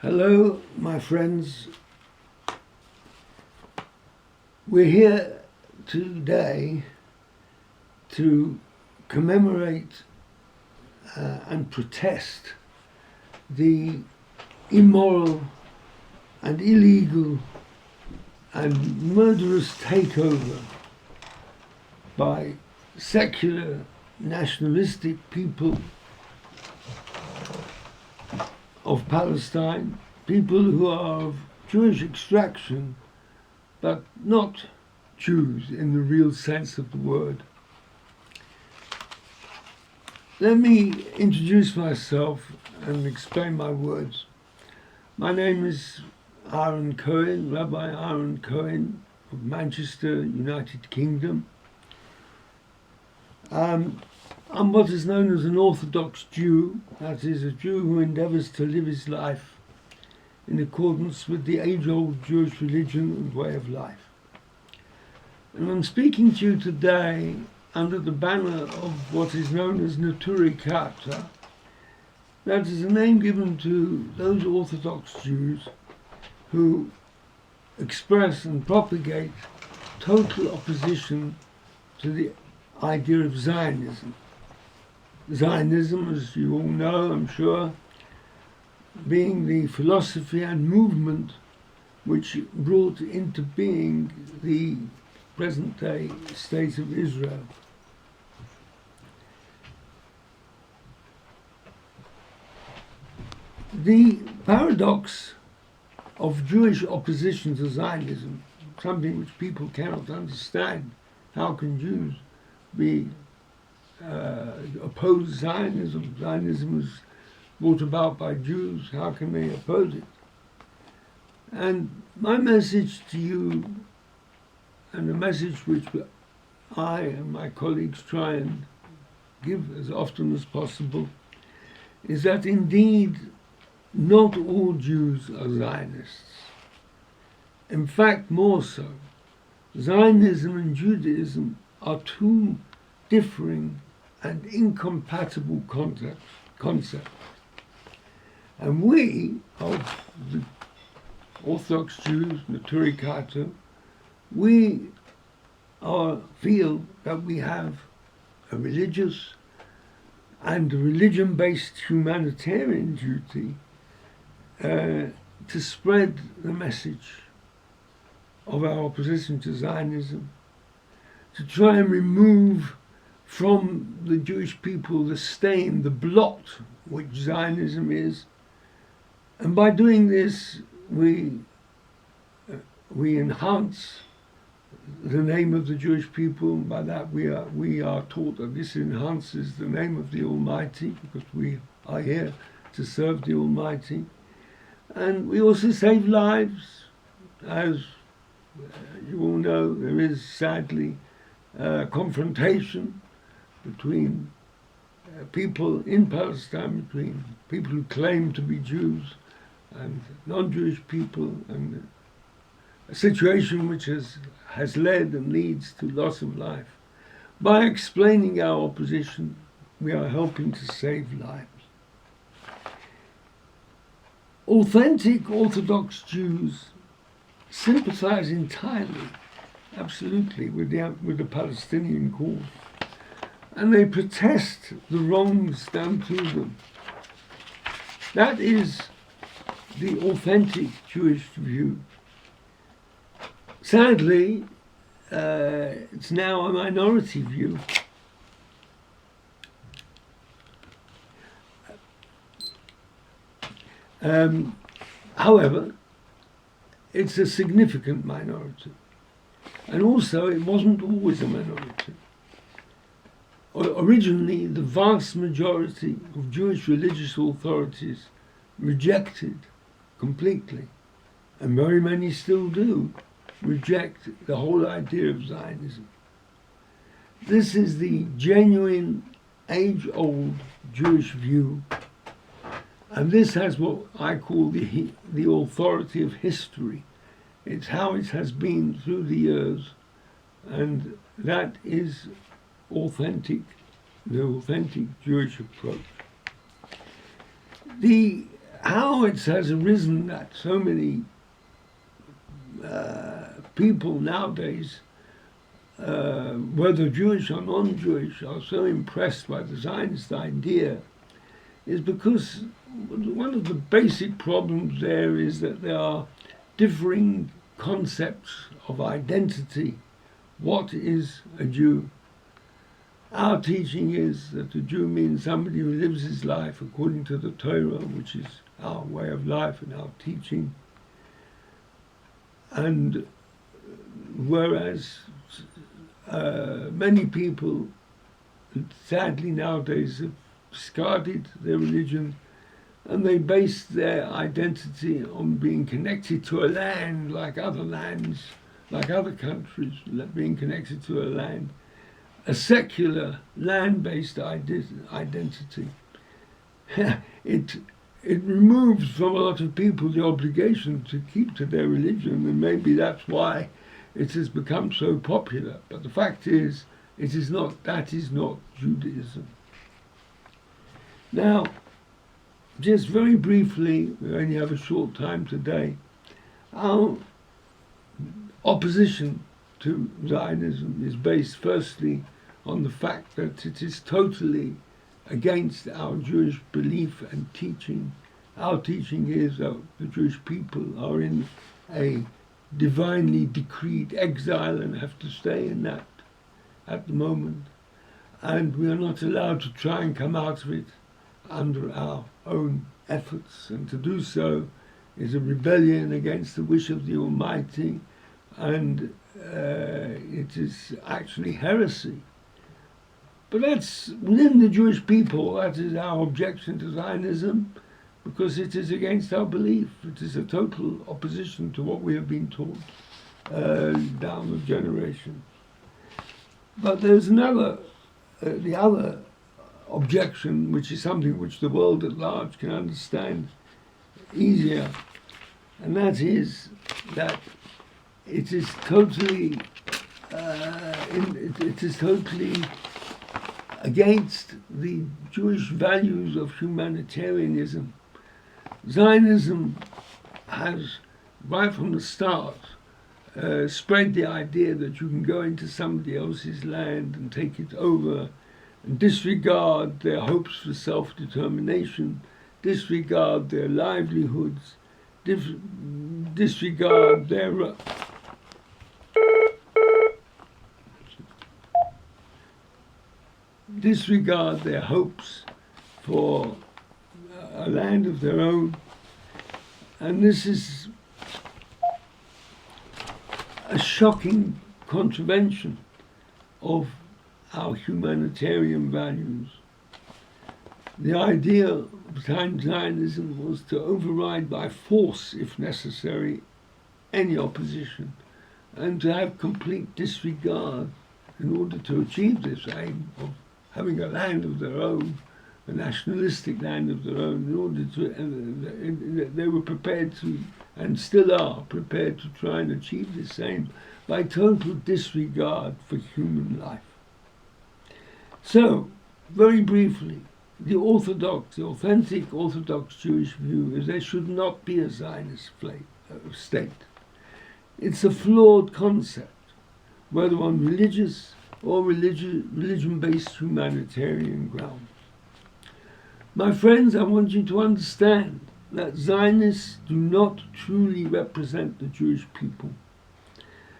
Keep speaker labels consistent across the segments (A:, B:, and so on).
A: Hello, my friends. We're here today to commemorate and protest the immoral and illegal and murderous takeover by secular nationalistic people of Palestine, people who are of Jewish extraction, but not Jews in the real sense of the word. Let me introduce myself and explain my words. My name is Ahron Cohen, Rabbi Ahron Cohen of Manchester, United Kingdom. I'm what is known as an Orthodox Jew, that is, a Jew who endeavors to live his life in accordance with the age-old Jewish religion and way of life. And I'm speaking to you today under the banner of what is known as Neturei Karta. That is a name given to those Orthodox Jews who express and propagate total opposition to the idea of Zionism. Zionism, as you all know, I'm sure, being the philosophy and movement which brought into being the present-day state of Israel. The paradox of Jewish opposition to Zionism, something which people cannot understand. How can Jews be oppose Zionism? Zionism was brought about by Jews. How can they oppose it? And my message to you, and the message which I and my colleagues try and give as often as possible, is that indeed not all Jews are Zionists. In fact, more so. Zionism and Judaism are two differing and incompatible concepts. And we, of the Orthodox Jews, Neturei Karta, we feel that we have a religious and a religion-based humanitarian duty to spread the message of our opposition to Zionism, to try and remove from the Jewish people the stain, the blot which Zionism is. And by doing this, we enhance the name of the Jewish people. And by that we are taught that this enhances the name of the Almighty, because we are here to serve the Almighty. And we also save lives. As you all know, there is sadly confrontation between people in Palestine, between people who claim to be Jews and non-Jewish people, and a situation which has led and leads to loss of life. By explaining our opposition, we are helping to save lives. Authentic Orthodox Jews sympathize entirely, absolutely, with the Palestinian cause. And they protest the wrongs done to them. That is the authentic Jewish view. Sadly, it's now a minority view. However, it's a significant minority. And also, it wasn't always a minority. Originally, the vast majority of Jewish religious authorities rejected completely, and very many still do, reject the whole idea of Zionism. This is the genuine, age-old Jewish view, and this has what I call the authority of history. It's how it has been through the years, and that is the authentic Jewish approach. The how it has arisen that so many people nowadays, whether Jewish or non-Jewish, are so impressed by the Zionist idea is because one of the basic problems there is that there are differing concepts of identity. What is a Jew? Our teaching is that a Jew means somebody who lives his life according to the Torah, which is our way of life and our teaching. And whereas many people, sadly nowadays, have discarded their religion and they base their identity on being connected to a land like other lands, like other countries, being connected to a land, a secular land-based identity. It removes from a lot of people the obligation to keep to their religion, and maybe that's why it has become so popular. But the fact is, that is not Judaism. Now, just very briefly, we only have a short time today, our opposition to Zionism is based firstly on the fact that it is totally against our Jewish belief and teaching. Our teaching is that the Jewish people are in a divinely decreed exile and have to stay in that at the moment. And we are not allowed to try and come out of it under our own efforts. And to do so is a rebellion against the wish of the Almighty, and it is actually heresy. But that's within the Jewish people. That is our objection to Zionism, because it is against our belief. It is a total opposition to what we have been taught down the generations. But there's another, the other objection, which is something which the world at large can understand easier, and that is that it is totally against the Jewish values of humanitarianism. Zionism has, right from the start, spread the idea that you can go into somebody else's land and take it over and disregard their hopes for self-determination, disregard their livelihoods, disregard their hopes for a land of their own. And this is a shocking contravention of our humanitarian values. The idea behind Zionism was to override by force, if necessary, any opposition, and to have complete disregard in order to achieve this aim of having a land of their own, a nationalistic land of their own, in order to, they were prepared to, and still are prepared to try and achieve this aim by total disregard for human life. So, very briefly, the authentic Orthodox Jewish view is there should not be a Zionist state. It's a flawed concept, whether on religious or religion-based humanitarian grounds. My friends, I want you to understand that Zionists do not truly represent the Jewish people.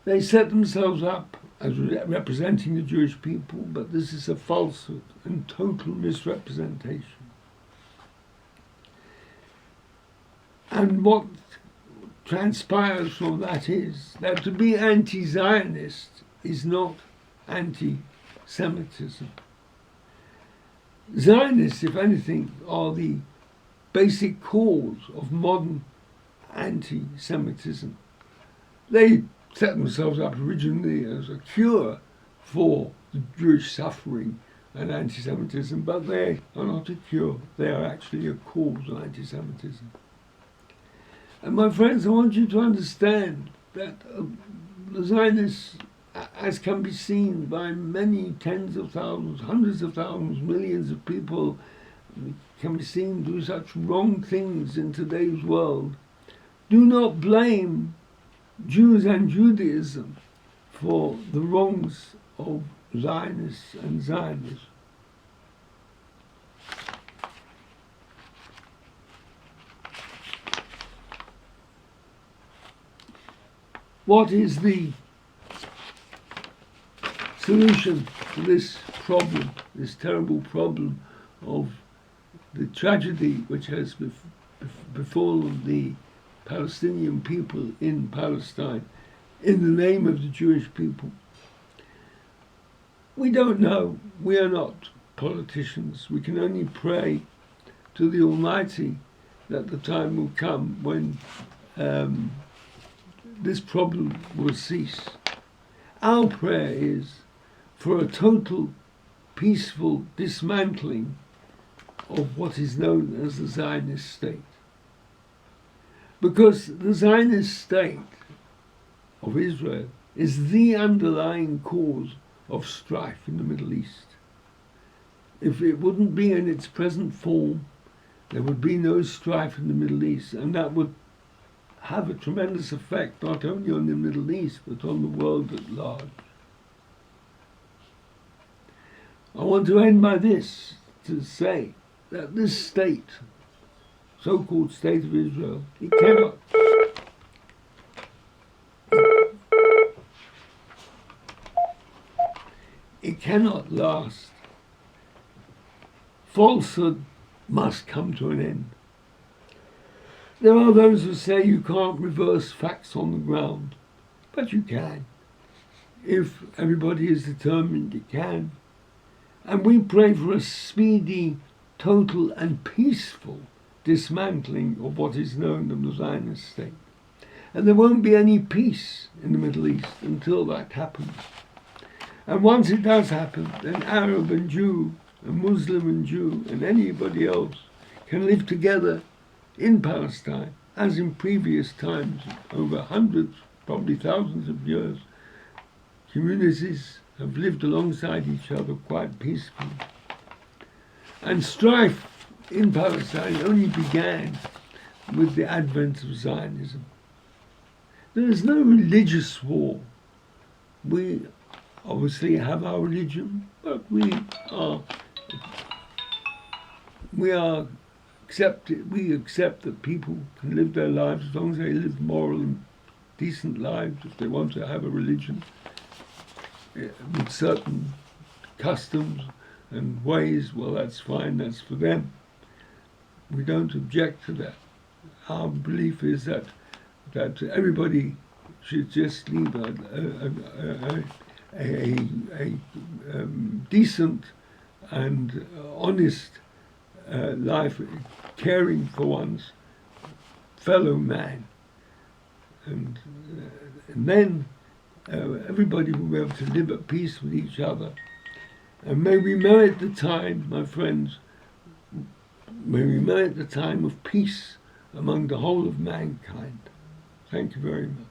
A: They set themselves up as representing the Jewish people, but this is a falsehood and total misrepresentation. And what transpires from that is that to be anti-Zionist is not anti-Semitism. Zionists, if anything, are the basic cause of modern anti-Semitism. They set themselves up originally as a cure for the Jewish suffering and anti-Semitism, but they are not a cure. They are actually a cause of anti-Semitism. And my friends, I want you to understand that the Zionists, as can be seen by many tens of thousands, hundreds of thousands, millions of people can be seen do such wrong things in today's world, do not blame Jews and Judaism for the wrongs of Zionists and Zionism. What is the solution to this problem, this terrible problem of the tragedy which has befallen the Palestinian people in Palestine in the name of the Jewish people? We don't know. We are not politicians. We can only pray to the Almighty that the time will come when this problem will cease. Our prayer is for a total peaceful dismantling of what is known as the Zionist state. Because the Zionist state of Israel is the underlying cause of strife in the Middle East. If it wouldn't be in its present form, there would be no strife in the Middle East, and that would have a tremendous effect not only on the Middle East but on the world at large. I want to end by this, to say that this state, so-called state of Israel, it cannot last. Falsehood must come to an end. There are those who say you can't reverse facts on the ground, but you can. If everybody is determined, it can. And we pray for a speedy, total and peaceful dismantling of what is known as the Zionist state. And there won't be any peace in the Middle East until that happens. And once it does happen, then Arab and Jew, and Muslim and Jew, and anybody else can live together in Palestine, as in previous times, over hundreds, probably thousands of years. Communities have lived alongside each other quite peacefully. And strife in Palestine only began with the advent of Zionism. There is no religious war. We obviously have our religion, but we accept that people can live their lives as long as they live moral and decent lives. If they want to have a religion with certain customs and ways, well, that's fine, that's for them. We don't object to that. Our belief is that everybody should just lead a decent and honest life, caring for one's fellow man, and then everybody will be able to live at peace with each other. And may we merit the time, my friends, may we merit the time of peace among the whole of mankind. Thank you very much.